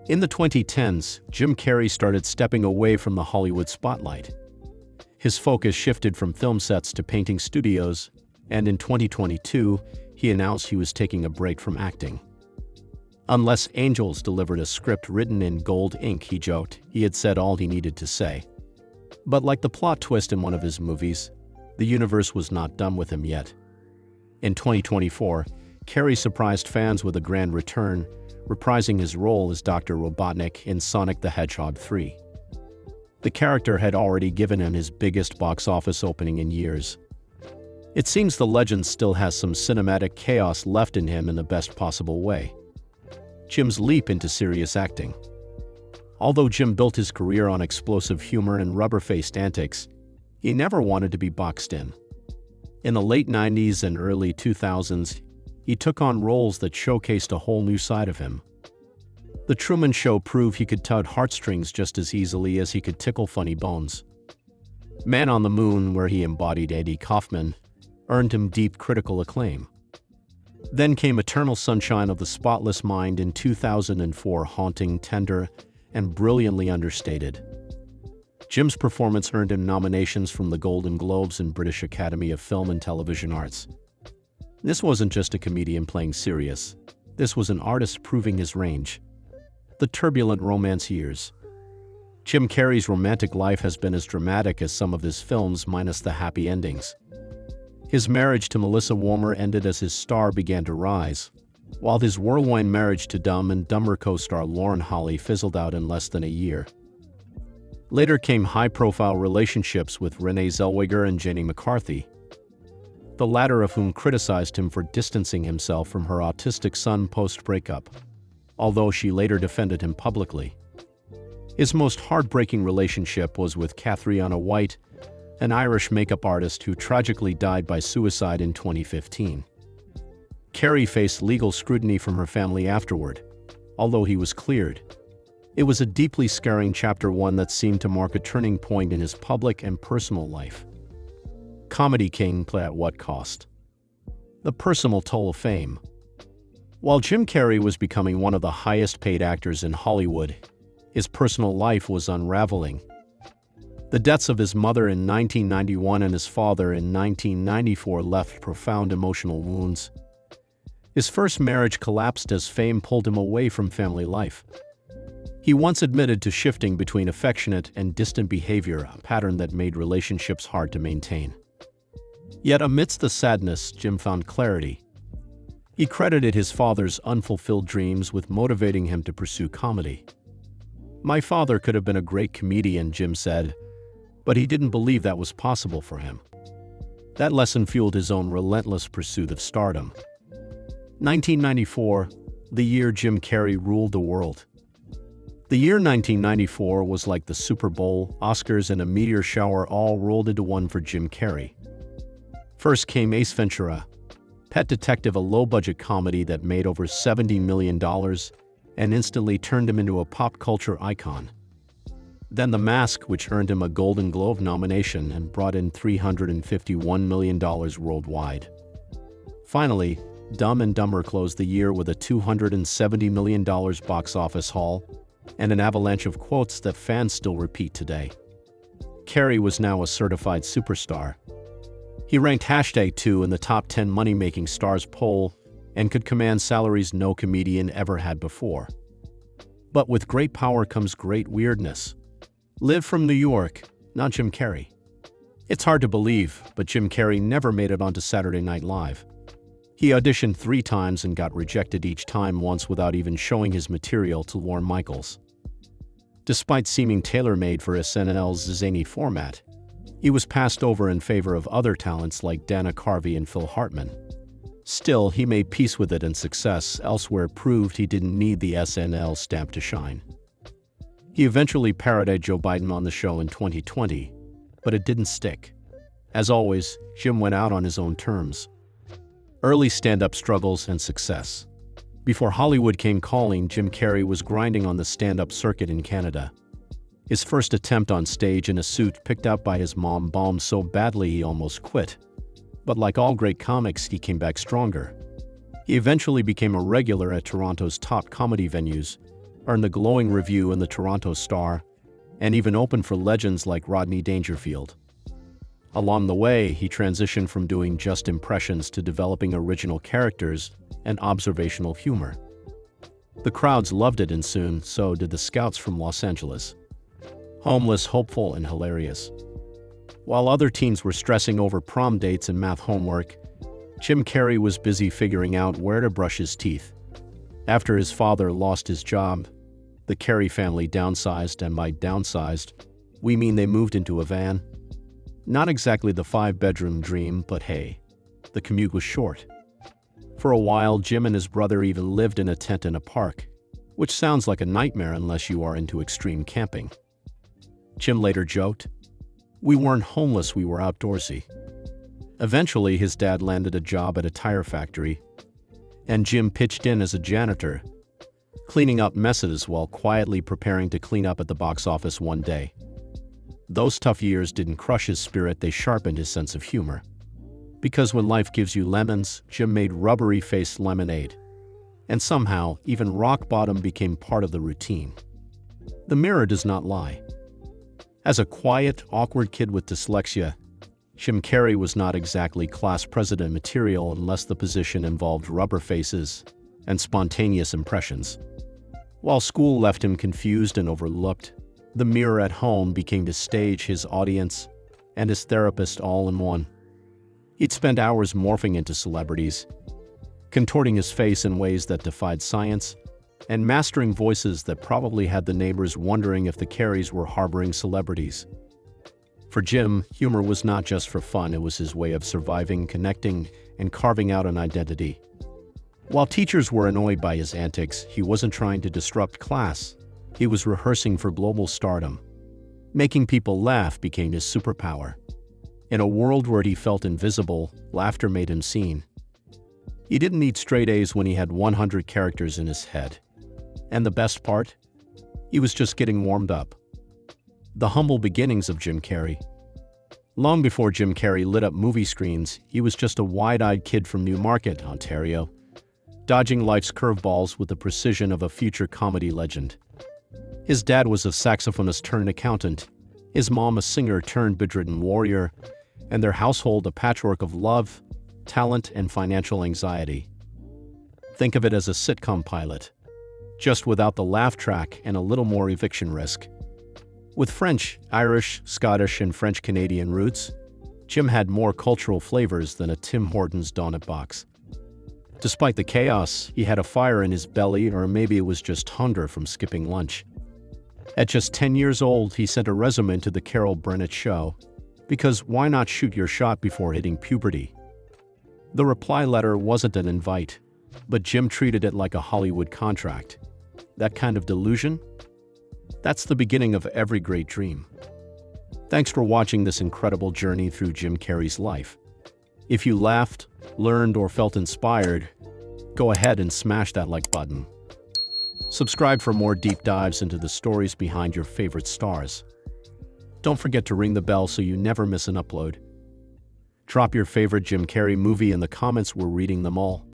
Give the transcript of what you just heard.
In the 2010s, Jim Carrey started stepping away from the Hollywood spotlight. His focus shifted from film sets to painting studios, and in 2022, he announced he was taking a break from acting. Unless angels delivered a script written in gold ink, he joked, he had said all he needed to say. But like the plot twist in one of his movies, the universe was not done with him yet. In 2024, Carrey surprised fans with a grand return, reprising his role as Dr. Robotnik in Sonic the Hedgehog 3. The character had already given him his biggest box office opening in years. It seems the legend still has some cinematic chaos left in him in the best possible way. Jim's leap into serious acting. Although Jim built his career on explosive humor and rubber-faced antics, he never wanted to be boxed in. In the late 90s and early 2000s, he took on roles that showcased a whole new side of him. The Truman Show proved he could tug heartstrings just as easily as he could tickle funny bones. Man on the Moon, where he embodied Eddie Kaufman, earned him deep critical acclaim. Then came Eternal Sunshine of the Spotless Mind in 2004, haunting, tender, and brilliantly understated. Jim's performance earned him nominations from the Golden Globes and British Academy of Film and Television Arts. This wasn't just a comedian playing serious. This was an artist proving his range. The turbulent romance years. Jim Carrey's romantic life has been as dramatic as some of his films, minus the happy endings. His marriage to Melissa Warmer ended as his star began to rise, while his whirlwind marriage to Dumb and Dumber co-star Lauren Holly fizzled out in less than a year. Later came high-profile relationships with Renee Zellweger and Jenny McCarthy, the latter of whom criticized him for distancing himself from her autistic son post-breakup, although she later defended him publicly. His most heartbreaking relationship was with Catriona White, an Irish makeup artist who tragically died by suicide in 2015. Carrey faced legal scrutiny from her family afterward, although he was cleared. It was a deeply scarring chapter, one that seemed to mark a turning point in his public and personal life. Comedy king, play at what cost? The personal toll of fame. While Jim Carrey was becoming one of the highest-paid actors in Hollywood, his personal life was unraveling. The deaths of his mother in 1991 and his father in 1994 left profound emotional wounds. His first marriage collapsed as fame pulled him away from family life. He once admitted to shifting between affectionate and distant behavior, a pattern that made relationships hard to maintain. Yet amidst the sadness, Jim found clarity. He credited his father's unfulfilled dreams with motivating him to pursue comedy. "My father could have been a great comedian," Jim said, but he didn't believe that was possible for him. That lesson fueled his own relentless pursuit of stardom. 1994, the year Jim Carrey ruled the world. The year 1994 was like the Super Bowl, Oscars, and a meteor shower all rolled into one for Jim Carrey. First came Ace Ventura, Pet Detective, a low-budget comedy that made over $70 million and instantly turned him into a pop culture icon. Then The Mask, which earned him a Golden Globe nomination and brought in $351 million worldwide. Finally, Dumb and Dumber closed the year with a $270 million box office haul and an avalanche of quotes that fans still repeat today. Carrey was now a certified superstar. He ranked #2 in the top 10 money-making stars poll and could command salaries no comedian ever had before. But with great power comes great weirdness. Live from New York, not Jim Carrey. It's hard to believe, but Jim Carrey never made it onto Saturday Night Live. He auditioned 3 times and got rejected each time, once without even showing his material to Lorne Michaels. Despite seeming tailor-made for SNL's zany format, he was passed over in favor of other talents like Dana Carvey and Phil Hartman. Still, he made peace with it, and success elsewhere proved he didn't need the SNL stamp to shine. He eventually parodied Joe Biden on the show in 2020, but it didn't stick. As always, Jim went out on his own terms. Early stand-up struggles and success. Before Hollywood came calling, Jim Carrey was grinding on the stand-up circuit in Canada. His first attempt on stage in a suit picked out by his mom bombed so badly he almost quit. But like all great comics, he came back stronger. He eventually became a regular at Toronto's top comedy venues, earned the glowing review in the Toronto Star, and even opened for legends like Rodney Dangerfield. Along the way, he transitioned from doing just impressions to developing original characters and observational humor. The crowds loved it, and soon so did the scouts from Los Angeles. Homeless, hopeful, and hilarious. While other teens were stressing over prom dates and math homework, Jim Carrey was busy figuring out where to brush his teeth. After his father lost his job, the Carrey family downsized, and by downsized, we mean they moved into a van. Not exactly the 5-bedroom dream, but hey, the commute was short. For a while, Jim and his brother even lived in a tent in a park, which sounds like a nightmare unless you are into extreme camping. Jim later joked, "We weren't homeless, we were outdoorsy." Eventually, his dad landed a job at a tire factory, and Jim pitched in as a janitor, cleaning up messes while quietly preparing to clean up at the box office one day. Those tough years didn't crush his spirit, they sharpened his sense of humor. Because when life gives you lemons, Jim made rubbery-faced lemonade. And somehow, even rock bottom became part of the routine. The mirror does not lie. As a quiet, awkward kid with dyslexia, Jim Carrey was not exactly class president material unless the position involved rubber faces and spontaneous impressions. While school left him confused and overlooked, the mirror at home became his stage, his audience, and his therapist all in one. He'd spend hours morphing into celebrities, contorting his face in ways that defied science, and mastering voices that probably had the neighbors wondering if the Carreys were harboring celebrities. For Jim, humor was not just for fun, it was his way of surviving, connecting, and carving out an identity. While teachers were annoyed by his antics, he wasn't trying to disrupt class. He was rehearsing for global stardom. Making people laugh became his superpower. In a world where he felt invisible, laughter made him seen. He didn't need straight A's when he had 100 characters in his head. And the best part? He was just getting warmed up. The humble beginnings of Jim Carrey. Long before Jim Carrey lit up movie screens, he was just a wide-eyed kid from Newmarket, Ontario, dodging life's curveballs with the precision of a future comedy legend. His dad was a saxophonist turned accountant, his mom a singer turned bedridden warrior, and their household a patchwork of love, talent, and financial anxiety. Think of it as a sitcom pilot, just without the laugh track and a little more eviction risk. With French, Irish, Scottish, and French-Canadian roots, Jim had more cultural flavors than a Tim Hortons donut box. Despite the chaos, he had a fire in his belly, or maybe it was just hunger from skipping lunch. At just 10 years old, he sent a resume to the Carol Burnett Show, because why not shoot your shot before hitting puberty? The reply letter wasn't an invite, but Jim treated it like a Hollywood contract. That kind of delusion? That's the beginning of every great dream. Thanks for watching this incredible journey through Jim Carrey's life. If you laughed, learned, or felt inspired, go ahead and smash that like button. Subscribe for more deep dives into the stories behind your favorite stars. Don't forget to ring the bell so you never miss an upload. Drop your favorite Jim Carrey movie in the comments, we're reading them all.